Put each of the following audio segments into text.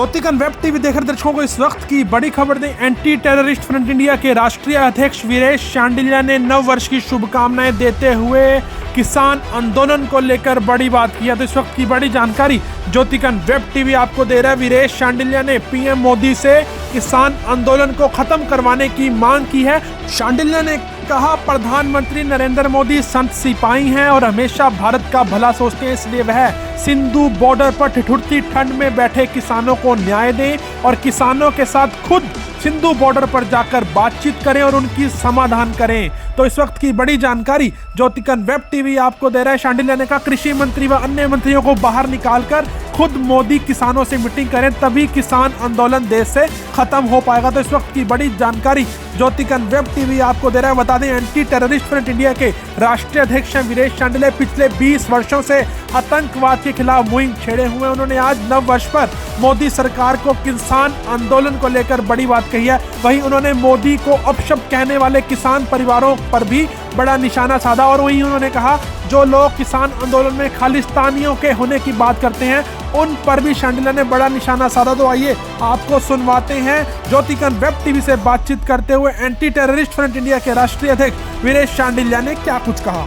Jyotikan web TV देख रहे दर्शकों को इस वक्त की बड़ी खबर दें। एंटी टेररिस्ट फ्रंट इंडिया के राष्ट्रीय अध्यक्ष वीरेश शांडिल्य ने नव वर्ष की शुभकामनाएं देते हुए किसान आंदोलन को लेकर बड़ी बात की है। तो इस वक्त की बड़ी जानकारी ज्योतिकन वेब टीवी आपको दे रहा है। वीरेश शांडिल्य ने पीएम मोदी से किसान आंदोलन को खत्म करवाने की मांग की है। शांडिल्य ने कहा, प्रधानमंत्री नरेंद्र मोदी संत सिपाही हैं और हमेशा भारत का भला सोचते हैं, इसलिए वह सिंधु बॉर्डर पर ठिठुरती ठंड में बैठे किसानों को न्याय दें और किसानों के साथ खुद सिंधु बॉर्डर पर जाकर बातचीत करें और उनकी समाधान करें। तो इस वक्त की बड़ी जानकारी ज्योतिकन वेब टीवी आपको दे रहा है। शांडिल्य ने कहा, कृषि मंत्री व अन्य मंत्रियों को बाहर निकालकर खुद मोदी किसानों से मीटिंग करें, तभी किसान आंदोलन देश से खत्म हो पाएगा। तो इस वक्त की बड़ी जानकारी ज्योतिकन वेब टीवी आपको दे रहा है। बता दें, एंटी टेररिस्ट फ्रंट इंडिया के राष्ट्रीय अध्यक्ष वीरेश शांडिल्य पिछले 20 वर्षों से आतंकवाद के खिलाफ मुहिम छेड़े हुए हैं। उन्होंने आज नव वर्ष पर मोदी सरकार को किसान आंदोलन को लेकर बड़ी बात कही है। वहीं उन्होंने मोदी को अपशब्द कहने वाले किसान परिवारों पर भी बड़ा निशाना साधा और वहीं उन्होंने कहा, जो लोग किसान आंदोलन में खालिस्तानियों के होने की बात करते हैं उन पर भी शांडिल्य ने बड़ा निशाना साधा। तो आइए आपको सुनवाते हैं ज्योतिकन वेब टीवी से बातचीत करते हुए एंटी टेररिस्ट फ्रंट इंडिया के राष्ट्रीय अध्यक्ष वीरेश शांडिल्य ने क्या कुछ कहा।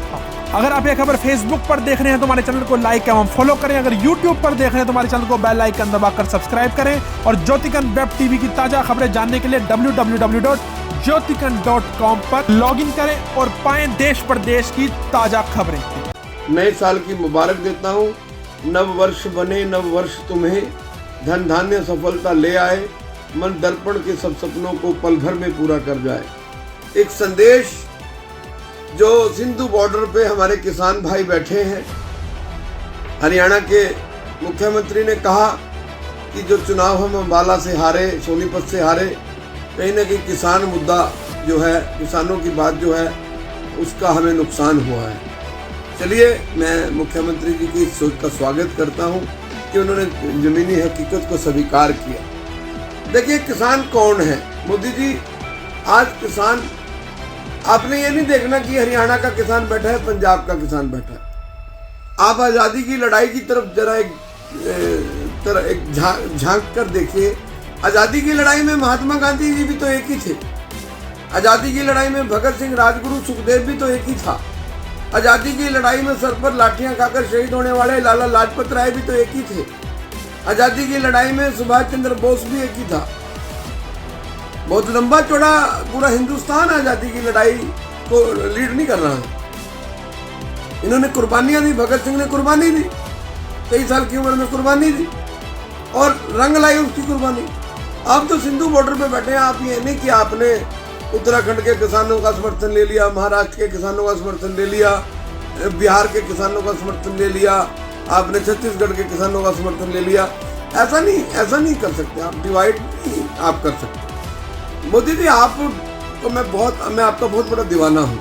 अगर आप ये खबर फेसबुक पर देख रहे हैं तो हमारे चैनल को लाइक एवं फॉलो करें। अगर यूट्यूब पर देख रहे हैं तो हमारे चैनल को बेल आइकन दबाकर सब्सक्राइब करें और ज्योतिकन वेब टीवी की ताजा खबरें जानने के लिए www.jyotikan.com पर लॉगिन करें और पाएं देश प्रदेश की ताजा खबरें। नए साल की मुबारक देता हूँ। नव वर्ष बने, नव वर्ष तुम्हें धन धान्य सफलता ले आए, मन दर्पण के सब सपनों को पल भर में पूरा कर जाए। एक संदेश जो सिंधु बॉर्डर पे हमारे किसान भाई बैठे हैं। हरियाणा के मुख्यमंत्री ने कहा कि जो चुनाव हम अम्बाला से हारे, सोनीपत से हारे, कहीं ना कहीं किसान मुद्दा जो है, किसानों की बात जो है, उसका हमें नुकसान हुआ है। चलिए, मैं मुख्यमंत्री जी की इस सोच का स्वागत करता हूं कि उन्होंने जमीनी हकीकत को स्वीकार किया। देखिए, किसान कौन है? मोदी जी, आज किसान, आपने ये नहीं देखना कि हरियाणा का किसान बैठा है, पंजाब का किसान बैठा है। आप आज़ादी की लड़ाई की तरफ जरा एक झांक कर देखिए। आज़ादी की लड़ाई में महात्मा गांधी जी भी तो एक ही थे। आज़ादी की लड़ाई में भगत सिंह, राजगुरु, सुखदेव भी तो एक ही था। आज़ादी की लड़ाई में सर पर लाठियां खाकर शहीद होने वाले लाला लाजपत राय भी तो एक ही थे। आज़ादी की लड़ाई में सुभाष चंद्र बोस भी एक ही था। बहुत लंबा चौड़ा पूरा हिंदुस्तान आज़ादी की लड़ाई को लीड नहीं कर रहा है। इन्होंने कुर्बानियां दी, भगत सिंह ने कुर्बानी दी, 23 साल की उम्र में कुर्बानी दी और रंग लाई उसकी कुर्बानी। आप तो सिंधु बॉर्डर पे बैठे हैं। आप ये नहीं कि आपने उत्तराखंड के किसानों का समर्थन ले लिया, महाराष्ट्र के किसानों का समर्थन ले लिया, बिहार के किसानों का समर्थन ले लिया, आपने छत्तीसगढ़ के किसानों का समर्थन ले लिया। ऐसा नहीं कर सकते आप। डिवाइड नहीं आप कर सकते। मोदी जी, आपको मैं आपका बहुत बड़ा दीवाना हूँ।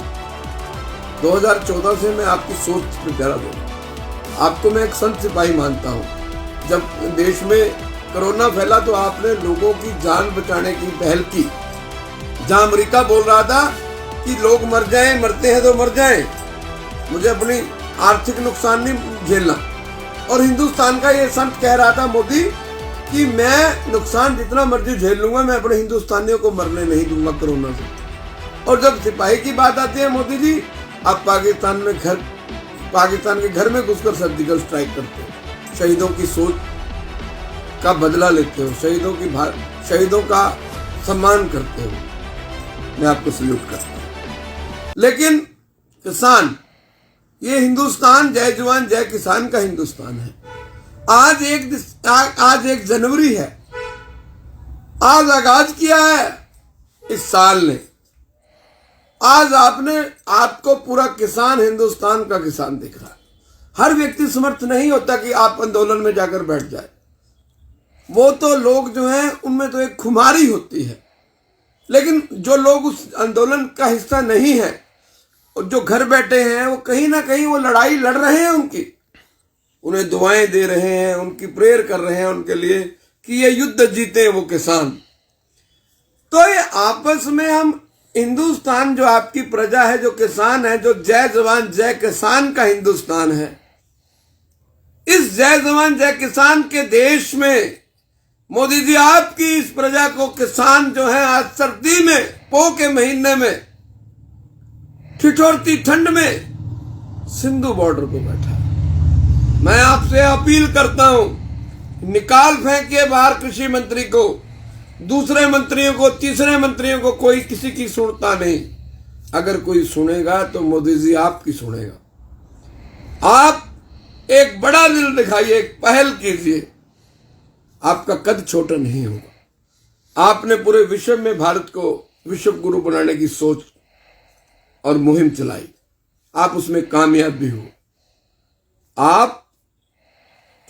2014 से मैं आपकी सोच पर प्यारा दे रहा हूँ। आपको मैं एक संत सिपाही मानता हूँ। जब देश में कोरोना फैला तो आपने लोगों की जान बचाने की पहल की। जहां अमेरिका बोल रहा था कि लोग मर जाएं, मरते हैं तो मर जाएं, मुझे अपनी आर्थिक नुकसान नहीं झेलना, और हिंदुस्तान का ये संत कह रहा था, मोदी, कि मैं नुकसान जितना मर्जी झेल लूंगा, मैं अपने हिंदुस्तानियों को मरने नहीं दूंगा कोरोना से। और जब सिपाही की बात आती है, मोदी जी, आप पाकिस्तान के घर में घुसकर सर्जिकल स्ट्राइक करते हो, शहीदों की सोच का बदला लेते हो, शहीदों का सम्मान करते हो। मैं आपको सल्यूट करता हूं। लेकिन किसान, ये हिंदुस्तान जय जवान जय किसान का हिंदुस्तान है। आज 1 जनवरी है। आज आगाज किया है इस साल ने। आज आपको पूरा किसान, हिंदुस्तान का किसान दिख रहा है। हर व्यक्ति समर्थ नहीं होता कि आप आंदोलन में जाकर बैठ जाए। वो तो लोग जो हैं, उनमें तो एक खुमारी होती है। लेकिन जो लोग उस आंदोलन का हिस्सा नहीं है और जो घर बैठे हैं, वो कहीं ना कहीं वो लड़ाई लड़ रहे हैं उनकी, उन्हें दुआएं दे रहे हैं, उनकी प्रेयर कर रहे हैं उनके लिए कि ये युद्ध जीते वो किसान। तो ये आपस में हम, हिंदुस्तान जो आपकी प्रजा है, जो किसान है, जो जय जवान जय किसान का हिंदुस्तान है, इस जय जवान जय किसान के देश में मोदी जी, आपकी इस प्रजा को, किसान जो है आज सर्दी में, पो के महीने में, ठिठुरती ठंड में सिंधु बॉर्डर पे बैठा है। मैं आपसे अपील करता हूं, निकाल फेंकिए बाहर कृषि मंत्री को, दूसरे मंत्रियों को, तीसरे मंत्रियों को, कोई किसी की सुनता नहीं। अगर कोई सुनेगा तो मोदी जी आपकी सुनेगा। आप एक बड़ा दिल दिखाइए, एक पहल कीजिए, आपका कद छोटा नहीं होगा। आपने पूरे विश्व में भारत को विश्व गुरु बनाने की सोच और मुहिम चलाई, आप उसमें कामयाब भी हो। आप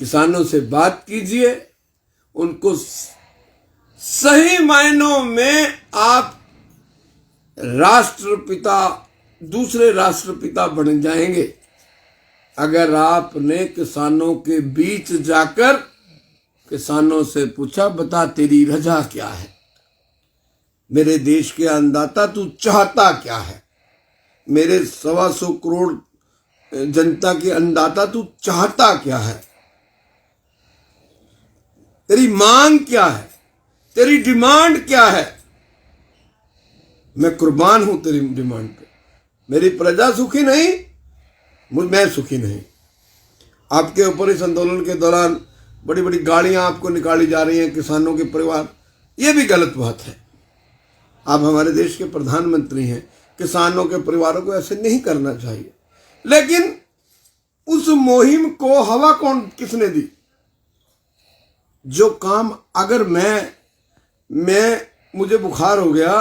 किसानों से बात कीजिए, उनको सही मायनों में आप राष्ट्रपिता, दूसरे राष्ट्रपिता बन जाएंगे अगर आपने किसानों के बीच जाकर किसानों से पूछा, बता तेरी रजा क्या है, मेरे देश के अन्नदाता तू चाहता क्या है, मेरे 125 करोड़ जनता के अन्नदाता तू चाहता क्या है, तेरी मांग क्या है, तेरी डिमांड क्या है। मैं कुर्बान हूं तेरी डिमांड पे। मेरी प्रजा सुखी नहीं, मैं सुखी नहीं। आपके ऊपर इस आंदोलन के दौरान बड़ी बड़ी गाड़ियां आपको निकाली जा रही हैं, किसानों के परिवार, ये भी गलत बात है। आप हमारे देश के प्रधानमंत्री हैं, किसानों के परिवारों को ऐसे नहीं करना चाहिए। लेकिन उस मुहिम को हवा किसने दी? जो काम अगर मुझे बुखार हो गया,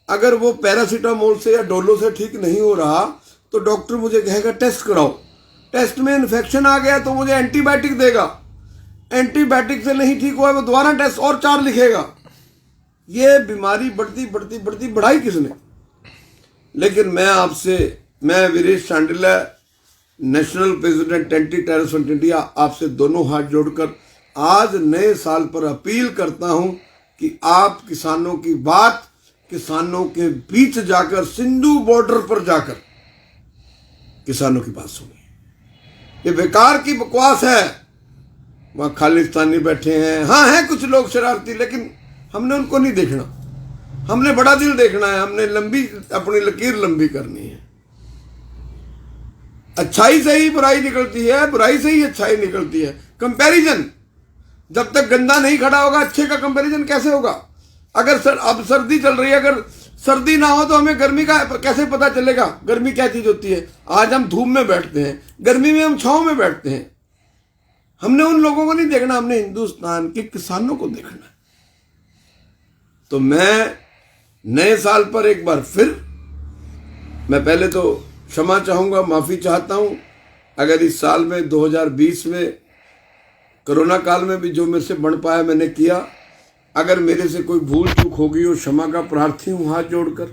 अगर वो पैरासीटामोल से या डोलो से ठीक नहीं हो रहा तो डॉक्टर मुझे कहेगा टेस्ट कराओ, टेस्ट में इन्फेक्शन आ गया तो मुझे एंटीबायोटिक देगा, एंटीबायोटिक से नहीं ठीक हुआ वो दोबारा टेस्ट और 4 लिखेगा। ये बीमारी बढ़ती बढ़ाई किसने? लेकिन मैं Viresh Shandilya, national president anti terrorist front India, आपसे दोनों हाथ जोड़कर आज नए साल पर अपील करता हूं कि आप किसानों की बात, किसानों के बीच जाकर, सिंधु बॉर्डर पर जाकर किसानों की बात सुनिए। ये बेकार की बकवास है। वहां खालिस्तानी बैठे हैं, हाँ हैं कुछ लोग शरारती, लेकिन हमने उनको नहीं देखना। हमने बड़ा दिल देखना है, हमने अपनी लकीर लंबी करनी है। अच्छाई से ही बुराई निकलती है, बुराई से ही अच्छाई निकलती है। कंपैरिजन जब तक गंदा नहीं खड़ा होगा, अच्छे का कंपैरिजन कैसे होगा? अगर अब सर्दी चल रही है, अगर सर्दी ना हो तो हमें गर्मी का कैसे पता चलेगा? गर्मी क्या चीज होती है? आज हम धूप में बैठते हैं, गर्मी में हम छांव में बैठते हैं। हमने उन लोगों को नहीं देखना, हमने हिंदुस्तान के किसानों को देखना है। तो मैं नए साल पर एक बार फिर, मैं पहले तो क्षमा चाहूंगा, माफी चाहता हूं अगर इस साल में 2020 में कोरोना काल में भी जो मेरे से बन पाया मैंने किया। अगर मेरे से कोई भूल चूक होगी और क्षमा का प्रार्थी हूं हाथ जोड़कर।